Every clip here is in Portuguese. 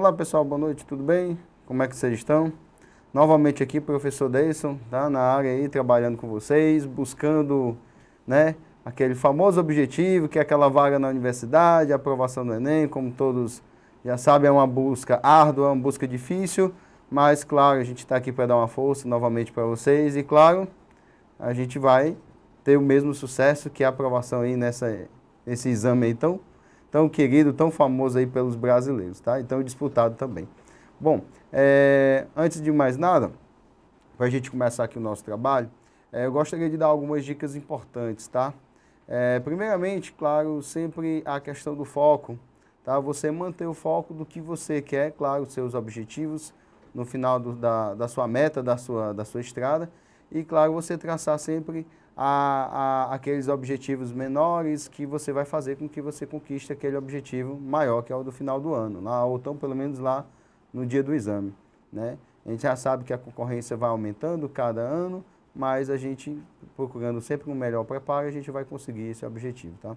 Olá pessoal, boa noite, tudo bem? Como é que vocês estão? Novamente aqui, professor Deison, tá na área aí, trabalhando com vocês, buscando, né, aquele famoso objetivo, que é aquela vaga na universidade, a aprovação do Enem, como todos já sabem, é uma busca árdua, uma busca difícil, mas claro, a gente está aqui para dar uma força novamente para vocês e claro, a gente vai ter o mesmo sucesso que a aprovação aí nesse exame aí tão querido, tão famoso aí pelos brasileiros, tá? Então disputado também. Bom, antes de mais nada, para a gente começar aqui o nosso trabalho, eu gostaria de dar algumas dicas importantes, tá? Primeiramente, claro, sempre a questão do foco, tá? Você manter o foco do que você quer, claro, os seus objetivos no final da sua meta, da sua estrada, e claro, você traçar sempre aqueles objetivos menores que você vai fazer com que você conquiste aquele objetivo maior, que é o do final do ano, ou então pelo menos lá no dia do exame, né? A gente já sabe que a concorrência vai aumentando cada ano, mas a gente, procurando sempre um melhor preparo, a gente vai conseguir esse objetivo, tá?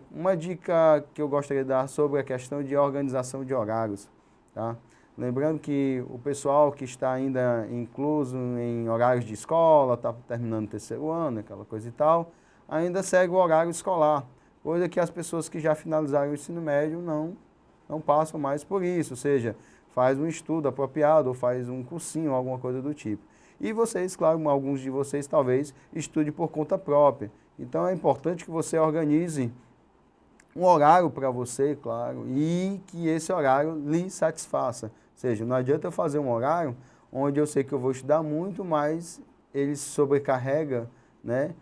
Uma dica que eu gostaria de dar sobre a questão de organização de horários, tá? Lembrando que o pessoal que está ainda incluso em horários de escola, está terminando o terceiro ano, aquela coisa e tal, ainda segue o horário escolar, coisa que as pessoas que já finalizaram o ensino médio não passam mais por isso, ou seja, faz um estudo apropriado ou faz um cursinho, alguma coisa do tipo. E vocês, claro, alguns de vocês talvez estudem por conta própria. Então é importante que você organize um horário para você, claro, e que esse horário lhe satisfaça. Ou seja, não adianta eu fazer um horário onde eu sei que eu vou estudar muito, mas ele sobrecarrega, né?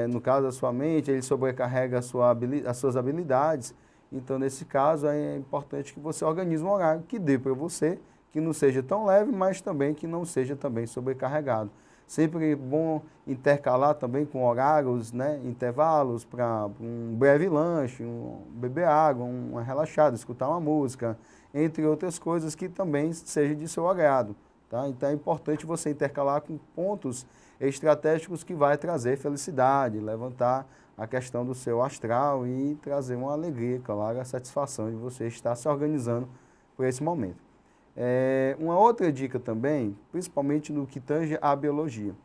No caso da sua mente, ele sobrecarrega as suas habilidades. Então, nesse caso, é importante que você organize um horário que dê para você, que não seja tão leve, mas também que não seja também sobrecarregado. Sempre bom intercalar também com horários, né, intervalos para um breve lanche, beber água, uma relaxada, escutar uma música, entre outras coisas que também seja de seu agrado. Tá? Então é importante você intercalar com pontos estratégicos que vai trazer felicidade, levantar a questão do seu astral e trazer uma alegria, claro, a satisfação de você estar se organizando por esse momento. Uma outra dica também, principalmente no que tange à biologia.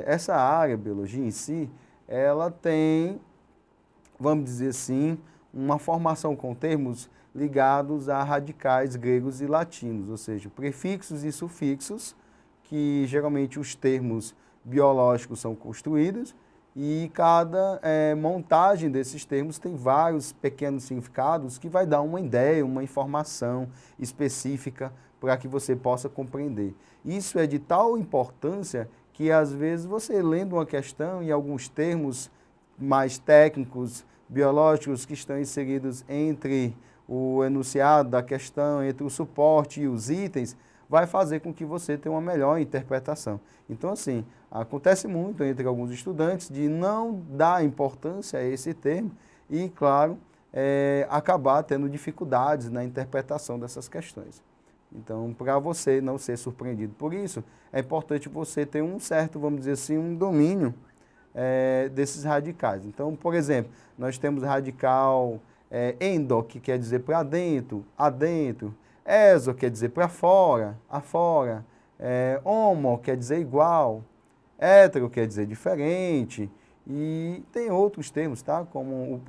Essa área, biologia em si, ela tem, vamos dizer assim, uma formação com termos ligados a radicais gregos e latinos, ou seja, prefixos e sufixos, que geralmente os termos biológicos são construídos, e cada montagem desses termos tem vários pequenos significados que vai dar uma ideia, uma informação específica para que você possa compreender. Isso é de tal importância que às vezes você lendo uma questão e alguns termos mais técnicos, biológicos que estão inseridos entre o enunciado da questão, entre o suporte e os itens, vai fazer com que você tenha uma melhor interpretação. Então, assim, acontece muito entre alguns estudantes de não dar importância a esse termo e, claro, acabar tendo dificuldades na interpretação dessas questões. Então, para você não ser surpreendido por isso, é importante você ter um certo, vamos dizer assim, um domínio desses radicais. Então, por exemplo, nós temos radical endo, que quer dizer para dentro, adentro, exo quer dizer para fora, afora, homo quer dizer igual, hétero quer dizer diferente, e tem outros termos, tá? Como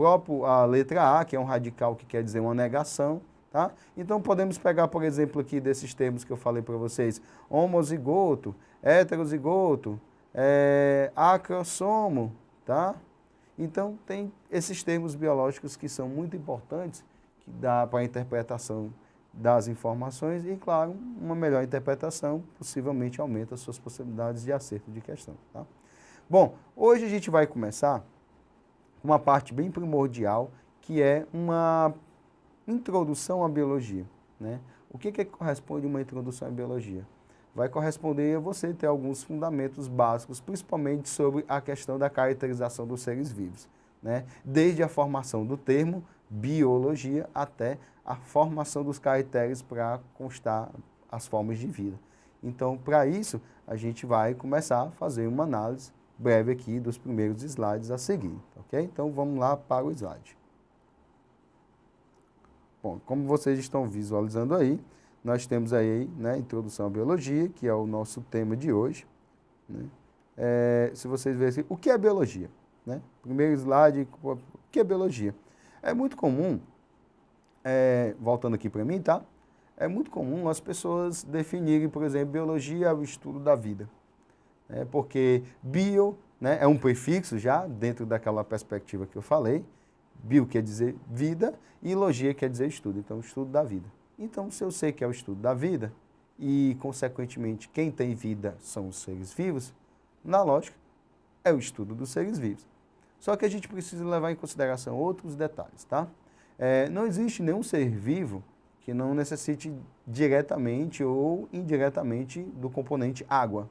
a letra A, que é um radical que quer dizer uma negação, tá? Então podemos pegar, por exemplo, aqui desses termos que eu falei para vocês, homozigoto, heterozigoto, acrossomo, tá? Então tem esses termos biológicos que são muito importantes, que dá para a interpretação das informações e, claro, uma melhor interpretação possivelmente aumenta as suas possibilidades de acerto de questão. Tá? Bom, hoje a gente vai começar com uma parte bem primordial, que é uma introdução à biologia. Né? O que corresponde a uma introdução à biologia? Vai corresponder a você ter alguns fundamentos básicos, principalmente sobre a questão da caracterização dos seres vivos. Né? Desde a formação do termo biologia até a formação dos caracteres para constar as formas de vida. Então, para isso, a gente vai começar a fazer uma análise breve aqui dos primeiros slides a seguir, ok? Então, vamos lá para o slide. Bom, como vocês estão visualizando aí, nós temos aí, né, Introdução à Biologia, que é o nosso tema de hoje, né? Se vocês verem assim, o que é biologia? Né? Primeiro slide, o que é biologia? É muito comum, voltando aqui para mim, tá? É muito comum as pessoas definirem, por exemplo, biologia é o estudo da vida. Porque bio, né, é um prefixo já, dentro daquela perspectiva que eu falei. Bio quer dizer vida e logia quer dizer estudo, então estudo da vida. Então, se eu sei que é o estudo da vida e, consequentemente, quem tem vida são os seres vivos, na lógica, é o estudo dos seres vivos. Só que a gente precisa levar em consideração outros detalhes, tá? Não existe nenhum ser vivo que não necessite diretamente ou indiretamente do componente água.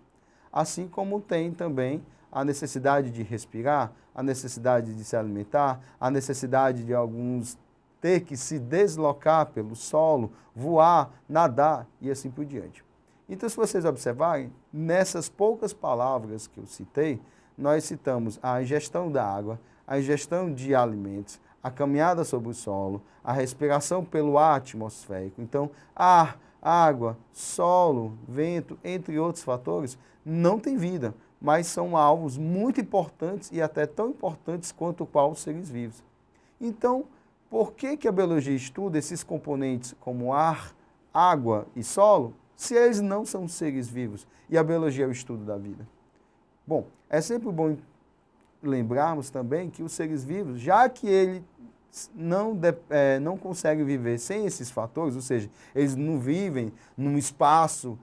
Assim como tem também a necessidade de respirar, a necessidade de se alimentar, a necessidade de alguns ter que se deslocar pelo solo, voar, nadar e assim por diante. Então, se vocês observarem, nessas poucas palavras que eu citei, nós citamos a ingestão da água, a ingestão de alimentos, a caminhada sobre o solo, a respiração pelo ar atmosférico. Então, ar, água, solo, vento, entre outros fatores, não tem vida, mas são alvos muito importantes e até tão importantes quanto qual os seres vivos. Então, por que a biologia estuda esses componentes como ar, água e solo, se eles não são seres vivos e a biologia é o estudo da vida? Bom, é sempre bom lembrarmos também que os seres vivos, já que ele não conseguem viver sem esses fatores, ou seja, eles não vivem num espaço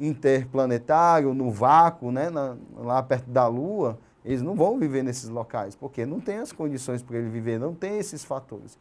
interplanetário, no vácuo, né, lá perto da Lua, eles não vão viver nesses locais, porque não tem as condições para ele viver, não tem esses fatores.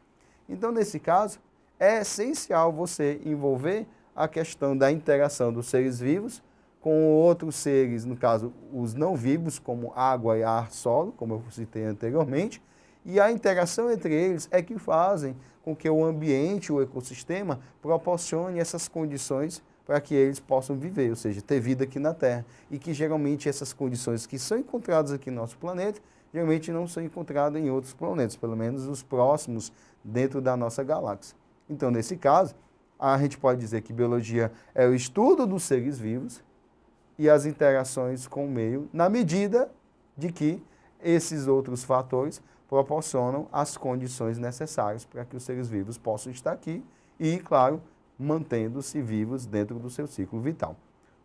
Então, nesse caso, é essencial você envolver a questão da interação dos seres vivos com outros seres, no caso, os não vivos, como água, ar, solo, como eu citei anteriormente, e a interação entre eles é que fazem com que o ambiente, o ecossistema, proporcione essas condições para que eles possam viver, ou seja, ter vida aqui na Terra. E que geralmente essas condições que são encontradas aqui no nosso planeta, geralmente não são encontradas em outros planetas, pelo menos os próximos dentro da nossa galáxia. Então, nesse caso, a gente pode dizer que biologia é o estudo dos seres vivos e as interações com o meio, na medida de que esses outros fatores proporcionam as condições necessárias para que os seres vivos possam estar aqui e, claro, mantendo-se vivos dentro do seu ciclo vital,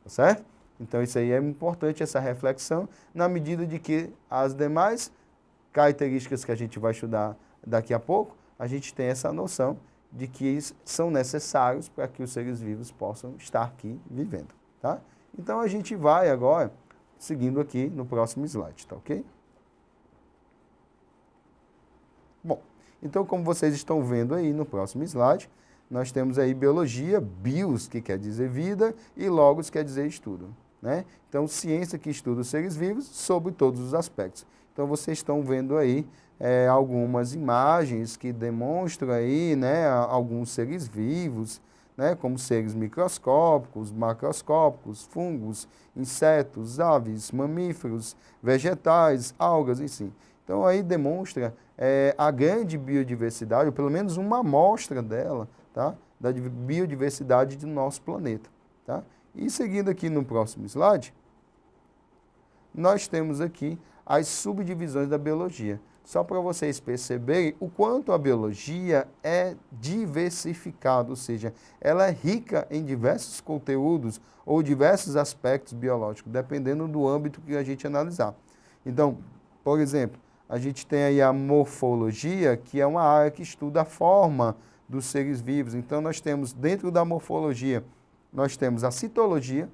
tá certo? Então, isso aí é importante, essa reflexão, na medida de que as demais características que a gente vai estudar daqui a pouco, a gente tem essa noção de que são necessários para que os seres vivos possam estar aqui vivendo, tá? Então, a gente vai agora, seguindo aqui no próximo slide, tá ok? Bom, então, como vocês estão vendo aí no próximo slide, nós temos aí biologia, bios, que quer dizer vida, e logos, quer dizer estudo, né? Então, ciência que estuda os seres vivos sob todos os aspectos. Então, vocês estão vendo aí algumas imagens que demonstram aí, né, alguns seres vivos, né, como seres microscópicos, macroscópicos, fungos, insetos, aves, mamíferos, vegetais, algas, enfim. Então, aí demonstra a grande biodiversidade, ou pelo menos uma amostra dela, tá, da biodiversidade do nosso planeta. Tá? E seguindo aqui no próximo slide, nós temos aqui as subdivisões da biologia. Só para vocês perceberem o quanto a biologia é diversificada, ou seja, ela é rica em diversos conteúdos ou diversos aspectos biológicos, dependendo do âmbito que a gente analisar. Então, por exemplo, a gente tem aí a morfologia, que é uma área que estuda a forma dos seres vivos. Então, nós temos, dentro da morfologia, nós temos a citologia,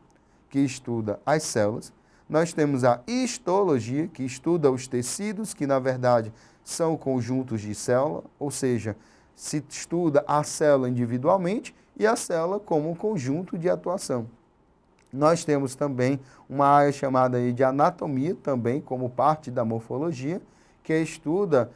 que estuda as células. Nós temos a histologia, que estuda os tecidos, que na verdade são conjuntos de célula, ou seja, se estuda a célula individualmente e a célula como um conjunto de atuação. Nós temos também uma área chamada aí de anatomia, também como parte da morfologia, que estuda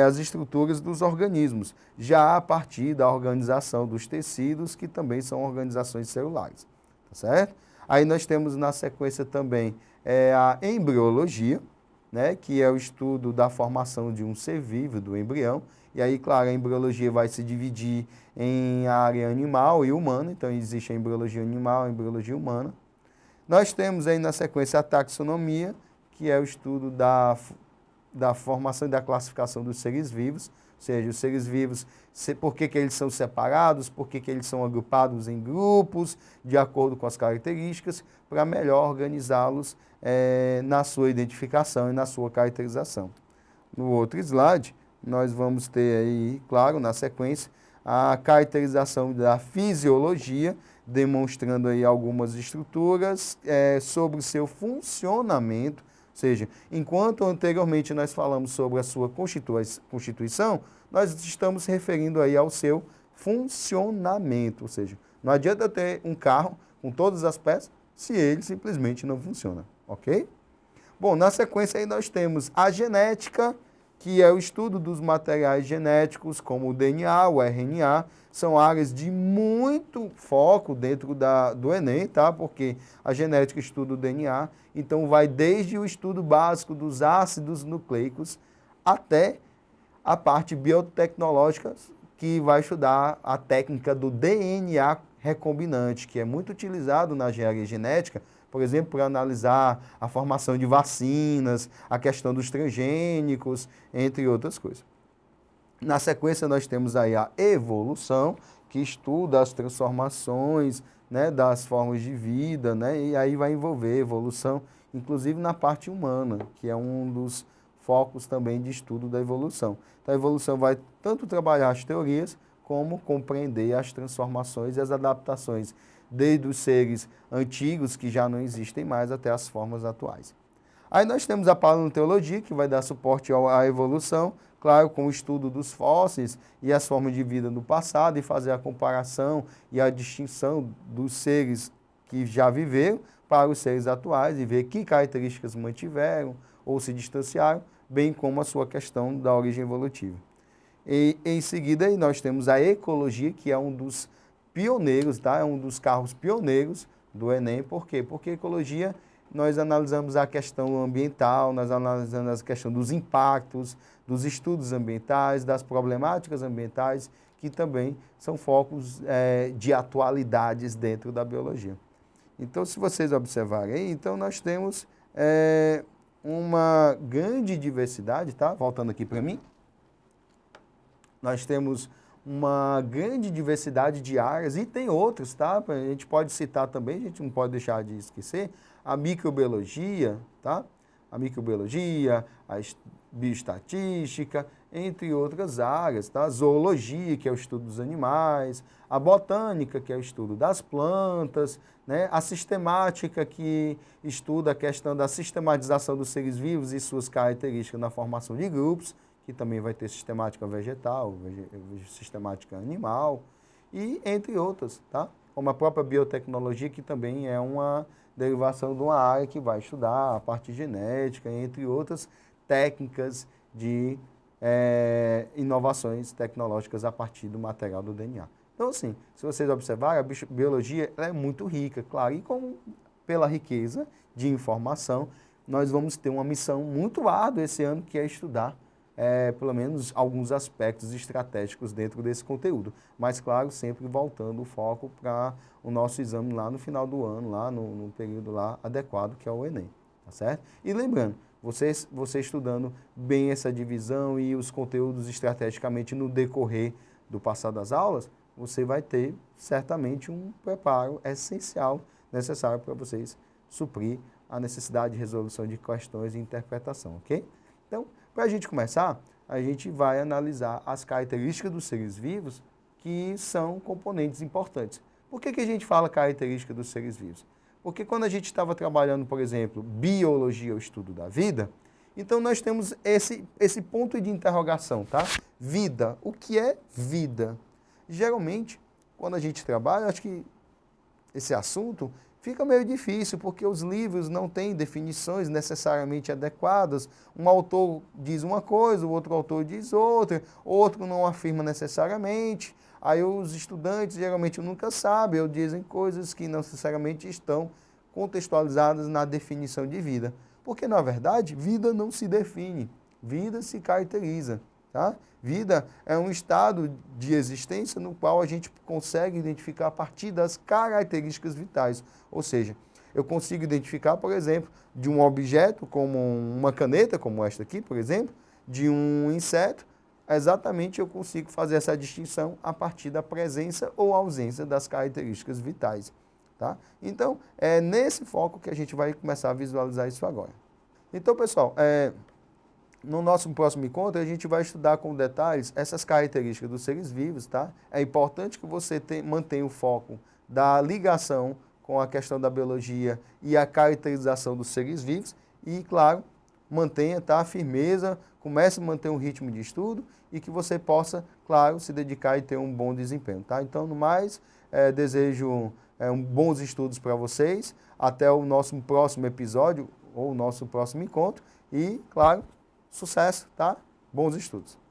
as estruturas dos organismos, já a partir da organização dos tecidos, que também são organizações celulares, tá certo? Aí nós temos na sequência também a embriologia, né, que é o estudo da formação de um ser vivo, do embrião. E aí, claro, a embriologia vai se dividir em área animal e humana, então existe a embriologia animal, a embriologia humana. Nós temos aí na sequência a taxonomia, que é o estudo da formação e da classificação dos seres vivos, ou seja, os seres vivos, por que eles são separados, por que eles são agrupados em grupos, de acordo com as características, para melhor organizá-los na sua identificação e na sua caracterização. No outro slide, nós vamos ter aí, claro, na sequência, a caracterização da fisiologia, demonstrando aí algumas estruturas sobre o seu funcionamento. Ou seja, enquanto anteriormente nós falamos sobre a sua constituição, nós estamos referindo aí ao seu funcionamento. Ou seja, não adianta ter um carro com todas as peças se ele simplesmente não funciona, ok? Bom, na sequência aí nós temos a genética, que é o estudo dos materiais genéticos, como o DNA, o RNA, são áreas de muito foco dentro do Enem, tá? Porque a genética estuda o DNA, então vai desde o estudo básico dos ácidos nucleicos até a parte biotecnológica, que vai estudar a técnica do DNA recombinante, que é muito utilizado na engenharia genética, por exemplo, para analisar a formação de vacinas, a questão dos transgênicos, entre outras coisas. Na sequência, nós temos aí a evolução, que estuda as transformações, né, das formas de vida, né, e aí vai envolver evolução, inclusive na parte humana, que é um dos focos também de estudo da evolução. Então, a evolução vai tanto trabalhar as teorias, como compreender as transformações e as adaptações, desde os seres antigos, que já não existem mais, até as formas atuais. Aí nós temos a paleontologia, que vai dar suporte à evolução, claro, com o estudo dos fósseis e as formas de vida no passado, e fazer a comparação e a distinção dos seres que já viveram para os seres atuais, e ver que características mantiveram ou se distanciaram, bem como a sua questão da origem evolutiva. E em seguida aí nós temos a ecologia, que é um dos pioneiros, tá? É um dos carros pioneiros do Enem. Por quê? Porque ecologia, nós analisamos a questão ambiental, nós analisamos a questão dos impactos, dos estudos ambientais, das problemáticas ambientais, que também são focos de atualidades dentro da biologia. Então, se vocês observarem aí, então nós temos uma grande diversidade, tá? Voltando aqui para mim. Nós temos uma grande diversidade de áreas, e tem outras, tá? A gente pode citar também, a gente não pode deixar de esquecer, a microbiologia, tá? A microbiologia, a bioestatística, entre outras áreas, tá? A zoologia, que é o estudo dos animais, a botânica, que é o estudo das plantas, né? A sistemática, que estuda a questão da sistematização dos seres vivos e suas características na formação de grupos, que também vai ter sistemática vegetal, sistemática animal, e entre outras, tá? Como a própria biotecnologia, que também é uma derivação de uma área que vai estudar a parte genética, entre outras técnicas de inovações tecnológicas a partir do material do DNA. Então, assim, se vocês observarem, a biologia ela é muito rica, claro, e como pela riqueza de informação, nós vamos ter uma missão muito árdua esse ano, que é estudar pelo menos alguns aspectos estratégicos dentro desse conteúdo. Mas, claro, sempre voltando o foco para o nosso exame lá no final do ano, lá no período lá adequado, que é o Enem, tá certo? E lembrando, você estudando bem essa divisão e os conteúdos estrategicamente no decorrer do passar das aulas, você vai ter certamente um preparo essencial, necessário para vocês suprir a necessidade de resolução de questões e interpretação, ok? Então, para a gente começar, a gente vai analisar as características dos seres vivos, que são componentes importantes. Por que a gente fala característica dos seres vivos? Porque quando a gente estava trabalhando, por exemplo, biologia, o estudo da vida, então nós temos esse ponto de interrogação, tá? Vida. O que é vida? Geralmente, quando a gente trabalha, acho que esse assunto fica meio difícil, porque os livros não têm definições necessariamente adequadas. Um autor diz uma coisa, o outro autor diz outra, outro não afirma necessariamente. Aí os estudantes geralmente nunca sabem, ou dizem coisas que não necessariamente estão contextualizadas na definição de vida. Porque, na verdade, vida não se define, vida se caracteriza. Tá? Vida é um estado de existência no qual a gente consegue identificar a partir das características vitais. Ou seja, eu consigo identificar, por exemplo, de um objeto como uma caneta, como esta aqui, por exemplo, de um inseto, exatamente eu consigo fazer essa distinção a partir da presença ou ausência das características vitais. Tá? Então, é nesse foco que a gente vai começar a visualizar isso agora. Então, pessoal, no nosso próximo encontro, a gente vai estudar com detalhes essas características dos seres vivos, tá? É importante que você mantenha o foco da ligação com a questão da biologia e a caracterização dos seres vivos e, claro, mantenha, tá, a firmeza, comece a manter um ritmo de estudo e que você possa, claro, se dedicar e ter um bom desempenho, tá? Então, no mais, desejo bons estudos para vocês, até o nosso próximo episódio ou o nosso próximo encontro e, claro, sucesso, tá? Bons estudos.